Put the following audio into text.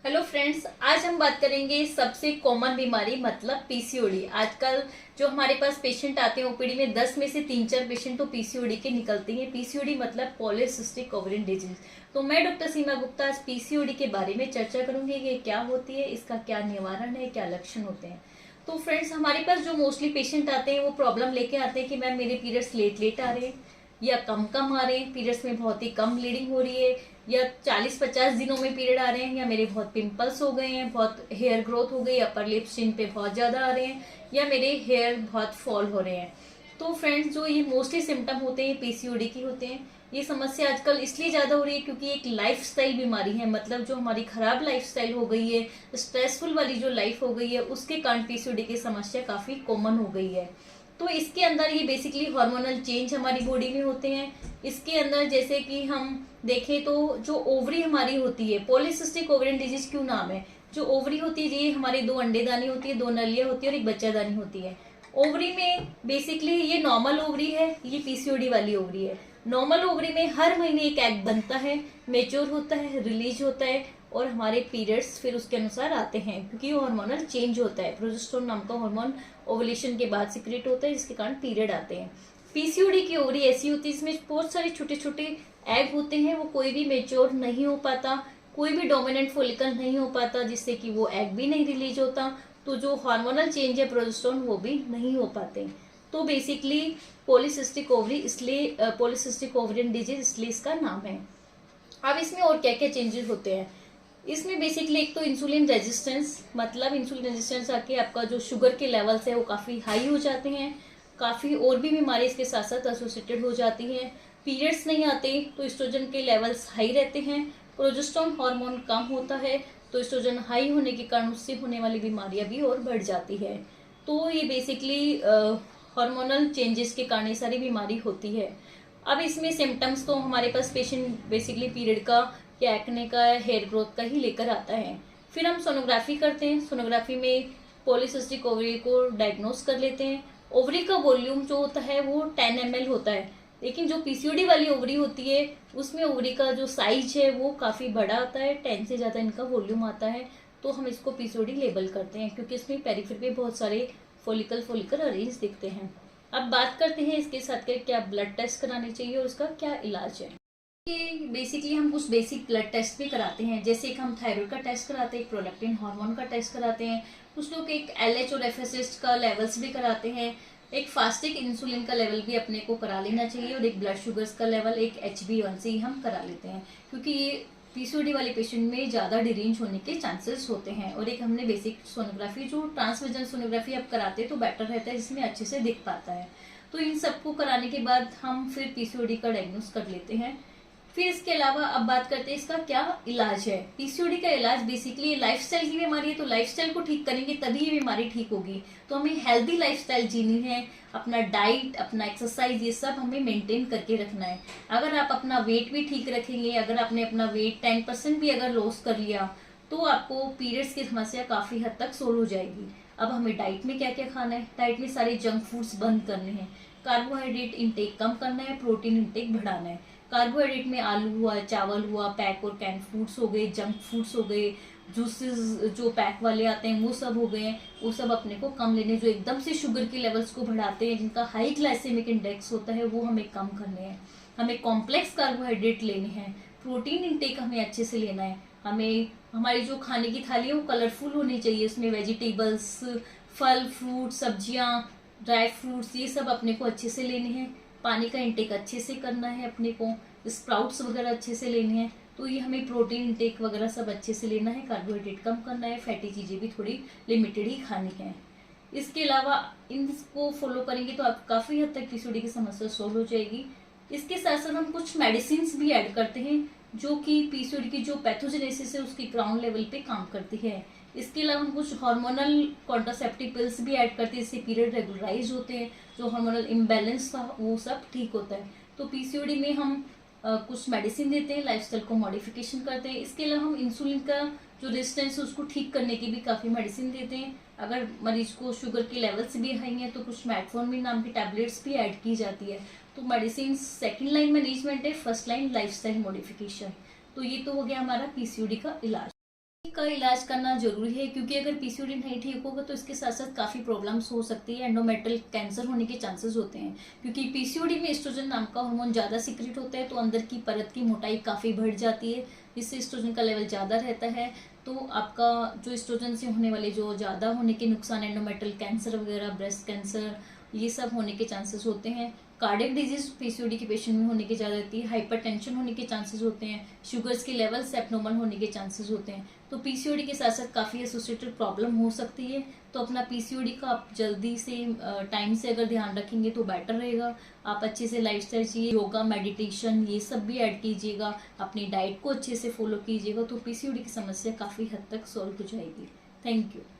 Hello friends, आज हम बात करेंगे सबसे कॉमन बीमारी मतलब पीसीओडी। आजकल जो हमारे पास पेशेंट आते हैं ओपीडी में 10 में से 3-4 पेशेंट तो पीसीओडी के निकलते हैं। पीसीओडी मतलब पॉलीसिस्टिक ओवरियन डिजीज। तो मैं डॉक्टर सीमा गुप्ता आज पीसीओडी के बारे में चर्चा करूंगी कि ये क्या होती है, इसका क्या निवारण है, क्या लक्षण होते हैं। तो फ्रेंड्स, हमारे पास जो मोस्टली पेशेंट आते हैं वो प्रॉब्लम लेके आते हैं कि मैम मेरे पीरियड्स लेट लेट आ रहे हैं या कम कम आ रहे हैं, पीरियड्स में बहुत ही कम ब्लीडिंग हो रही है, या 40-50 दिनों में पीरियड आ रहे हैं, या मेरे बहुत पिंपल्स हो गए हैं, बहुत हेयर ग्रोथ हो गई, अपर लिप्स चिन पे बहुत ज्यादा आ रहे हैं, या मेरे हेयर बहुत फॉल हो रहे हैं। तो फ्रेंड्स, जो ये मोस्टली सिम्टम होते हैं पीसीओडी की होते हैं। ये समस्या आजकल इसलिए ज्यादा हो रही है क्योंकि एक लाइफस्टाइल बीमारी है, मतलब जो हमारी खराब लाइफस्टाइल हो गई है, स्ट्रेसफुल वाली जो लाइफ हो गई है, उसके कारण पीसीओडी की समस्या काफी कॉमन हो गई है। तो इसके अंदर ये बेसिकली हार्मोनल चेंज हमारी बॉडी में होते हैं। इसके अंदर जैसे कि हम देखें तो जो ओवरी हमारी होती है, पॉलीसिस्टिक ओवरियन डिजीज क्यों नाम है। जो ओवरी होती है ये हमारे 2 अंडेदानी होती है, 2 नलियां होती है और एक बच्चादानी होती है। ओवरी में बेसिकली ये नॉर्मल ओवरी है, ये पीसीओडी वाली ओवरी है। नॉर्मल ओवरी में हर महीने एक एग बनता है, मेच्योर होता है, रिलीज होता है और हमारे पीरियड्स फिर उसके अनुसार आते हैं क्योंकि वो हार्मोनल चेंज होता है। प्रोजेस्टेरोन नाम का हार्मोन ओवुलेशन के बाद सिक्रेट होता है जिसके कारण पीरियड आते हैं। पीसीओडी की ओवरी ऐसी होती है इसमें बहुत सारे छोटे छोटे एग होते हैं, वो कोई भी मेच्योर नहीं हो पाता, कोई भी डोमिनेंट फोलिकल नहीं हो पाता जिससे कि वो एग भी नहीं रिलीज होता, तो जो हार्मोनल चेंज है प्रोजेस्टेरोन वो भी नहीं हो पाते। तो बेसिकली पॉलीसिस्टिक ओवरी इसलिए पॉलीसिस्टिक ओवरियन डिजीज इसलिए इसका नाम है। अब इसमें और क्या क्या चेंजेस होते हैं। इसमें बेसिकली एक तो इंसुलिन रेजिस्टेंस, मतलब इंसुलिन रेजिस्टेंस आके आपका जो शुगर के लेवल्स है वो काफी हाई हो जाते हैं। काफी और भी बीमारी इसके साथ साथ एसोसिएटेड हो जाती हैं। पीरियड्स नहीं आते तो एस्ट्रोजन के लेवल्स हाई रहते हैं। प्रोजेस्टेरोन हार्मोन कम होता है तो एस्ट्रोजन हाई होने के कारण उससे होने वाली बीमारियां भी और बढ़ जाती है। तो ये बेसिकली हार्मोनल चेंजेस के कारण ये सारी बीमारी होती है। अब इसमें सिम्टम्स तो हमारे पास पेशेंट बेसिकली पीरियड का या एक्ने का, हेयर ग्रोथ का ही लेकर आता है। फिर हम सोनोग्राफी करते हैं। सोनोग्राफी में पॉलीसिस्टिक ओवरी को डायग्नोस कर लेते हैं। ओवरी का वॉल्यूम जो होता है वो 10 ml होता है, लेकिन जो पीसीओडी वाली ओवरी होती है उसमें ओवरी का जो साइज है वो काफी बड़ा आता है, 10 से ज्यादा इनका वॉल्यूम आता है। तो हम इसको पीसीओडी लेबल करते हैं क्योंकि इसमें पेरिफेरी पे बहुत सारे फोलिकल अरेंज दिखते हैं। अब बात करते हैं इसके साथ के क्या ब्लड टेस्ट कराने चाहिए और उसका क्या इलाज है। कि बेसिकली हम कुछ बेसिक ब्लड टेस्ट भी कराते हैं, जैसे एक हम थायराइड का टेस्ट कराते हैं, एक प्रोलैक्टिन हार्मोन का टेस्ट कराते हैं, कुछ लोग एक एलएच और एफएसएच का लेवल्स भी कराते हैं, एक फास्टिक इंसुलिन का लेवल भी अपने को करा लेना चाहिए और एक ब्लड शुगर्स का लेवल, एक HbA1c हम करा लेते हैं क्योंकि ये पीसीओडी वाले पेशेंट में ज्यादा डिरेंज होने के चांसेस होते हैं। और एक हमने बेसिक सोनोग्राफी जो ट्रांसविजन सोनोग्राफी आप कराते हैं तो बेटर रहता है, जिसमें अच्छे से दिख पाता है। तो इन सबको कराने के बाद हम फिर पीसीओडी का डायग्नोस कर लेते हैं। फिर इसके अलावा अब बात करते हैं इसका क्या इलाज है। पीसीओडी का इलाज बेसिकली लाइफस्टाइल की बीमारी है, तो लाइफस्टाइल को ठीक करेंगे तभी ये बीमारी ठीक होगी। तो हमें हेल्दी लाइफस्टाइल जीनी है, अपना डाइट, अपना एक्सरसाइज, ये सब हमें मेंटेन करके रखना है। अगर आप अपना वेट भी ठीक रखेंगे, अगर आपने अपना वेट 10% भी अगर लॉस कर लिया तो आपको पीरियड्स की समस्या काफी हद तक सोल्व हो जाएगी। अब हमें डाइट में क्या क्या खाना है। डाइट में सारे जंक फूड्स बंद करने हैं, कार्बोहाइड्रेट इंटेक कम करना है, प्रोटीन इंटेक बढ़ाना है। कार्बोहाइड्रेट में आलू हुआ, चावल हुआ, पैक और कैन फूड्स हो गए, जंक फूड्स हो गए, जूसेस जो पैक वाले आते हैं वो सब हो गए, वो सब अपने को कम लेने। जो एकदम से शुगर के लेवल्स को बढ़ाते हैं, जिनका हाई ग्लाइसेमिक इंडेक्स होता है, वो हमें कम करने हैं। हमें कॉम्प्लेक्स कार्बोहाइड्रेट लेने हैं। प्रोटीन इंटेक हमें अच्छे से लेना है। हमें हमारी जो खाने की थाली है वो कलरफुल होनी चाहिए, उसमें वेजिटेबल्स, फल, फ्रूट, सब्जियां, ड्राई फ्रूट्स, ये सब अपने को अच्छे से लेने हैं। पानी का इंटेक अच्छे से करना है अपने को, स्प्राउट्स वगैरह अच्छे से लेने हैं। तो ये हमें प्रोटीन इंटेक वगैरह सब अच्छे से लेना है, कार्बोहाइड्रेट कम करना है, फैटी चीजें भी थोड़ी लिमिटेड ही खानी है। इसके अलावा इनको फॉलो करेंगे तो आप काफी हद तक पीसीओडी की समस्या सॉल्व हो जाएगी। इसके साथ साथ हम कुछ मेडिसिन भी ऐड करते हैं जो कि पीसीओडी की जो पैथोजेनेसिस है उसकी ग्राउंड लेवल पे काम करती है। इसके अलावा हम कुछ हार्मोनल कॉन्ट्रासेप्टिव पिल्स भी ऐड करते हैं, इससे पीरियड रेगुलराइज होते हैं, जो हार्मोनल इम्बैलेंस था वो सब ठीक होता है। तो पीसीओडी में हम कुछ मेडिसिन देते हैं, लाइफस्टाइल को मॉडिफिकेशन करते हैं। इसके अलावा हम इंसुलिन का जो रेजिस्टेंस है उसको ठीक करने की भी काफी मेडिसिन देते हैं। अगर मरीज को शुगर के लेवल्स भी हाई हैं तो कुछ मेटफॉर्मिन नाम की टैबलेट्स भी ऐड की जाती है। तो मेडिसिन सेकंड लाइन मैनेजमेंट है, फर्स्ट लाइन लाइफस्टाइल मॉडिफिकेशन। तो ये तो हो गया हमारा पीसीओडी का इलाज। का इलाज करना जरूरी है, क्योंकि अगर पीसीओडी नहीं ठीक होगा तो इसके साथ साथ काफी प्रॉब्लम्स हो सकती है। एंडोमेट्रियल कैंसर होने के चांसेस होते हैं, क्योंकि पीसीओडी में एस्ट्रोजन नाम का हार्मोन ज्यादा सीक्रेट होता है, तो अंदर की परत की मोटाई काफी बढ़ जाती है, जिससे एस्ट्रोजन का लेवल ज्यादा रहता है। तो आपका जो एस्ट्रोजन से होने वाले जो ज्यादा होने के नुकसान, एंडोमेट्रियल कैंसर वगैरह, ब्रेस्ट कैंसर, ये सब होने के चांसेस होते हैं। कार्डियक डिजीज पीसीओडी के पेशेंट में होने की ज्यादा रहती है। हाइपरटेंशन होने के चांसेस होते हैं। शुगर्स के लेवल्स एब्नॉर्मल होने के चांसेस होते हैं। तो पीसीओडी के साथ साथ काफी एसोसिएटेड प्रॉब्लम हो सकती है। तो अपना पीसीओडी का आप जल्दी से टाइम से अगर ध्यान रखेंगे तो बेटर रहेगा। आप अच्छे से लाइफस्टाइल चाहिए, योगा, मेडिटेशन, ये सब भी ऐड कीजिएगा। अपनी डाइट को अच्छे से फॉलो कीजिएगा, तो पीसीओडी की समस्या काफी हद तक सॉल्व हो जाएगी। Thank you.